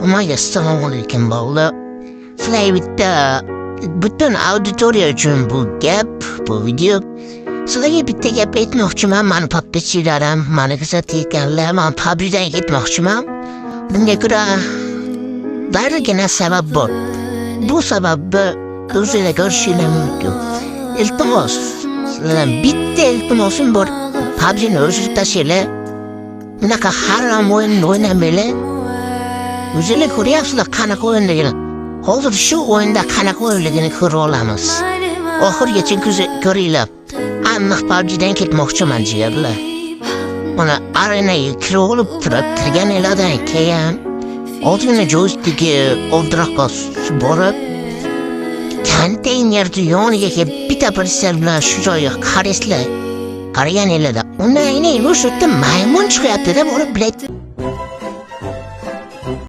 Ama assalomu alaykum bog'lar. Sizlarga bitta butun auditoriya uchun bu gap, bu video. Sizlarga bitta gap aytmoqchiman. Mani podpischilarim, mani kuzatayotganlar, men PUBG'dan ketmoqchiman. Bunga ko'ra dargina sabab bor. Bu sababni o'zingizlar ko'rishingiz mumkin. Iltimos, sizlardan bitta iltimosim bor. PUBG'ni o'zingizlar tashinglar. Bunaqa harom o'yinni o'ynamanglar. O'zingizlar ko'ryapsizlar qanaqa o'yinligini. Hozir shu o'yinda qanaqa o'yinligini ko'rib olamiz. Oxirigacha ko'ringlar. Aniq PUBG'dan ketmoqchiman jigarlar. Mana arenaga kirib olib turib, kirganinglardan keyin ozgina joystikka oldiroqqa borib, konteynerni yoniga kelib bitta prinsel bilan shu joyga qarasizlar. Qaraganinglarda undan o'sha yerda maymun chiqyapti deb olib,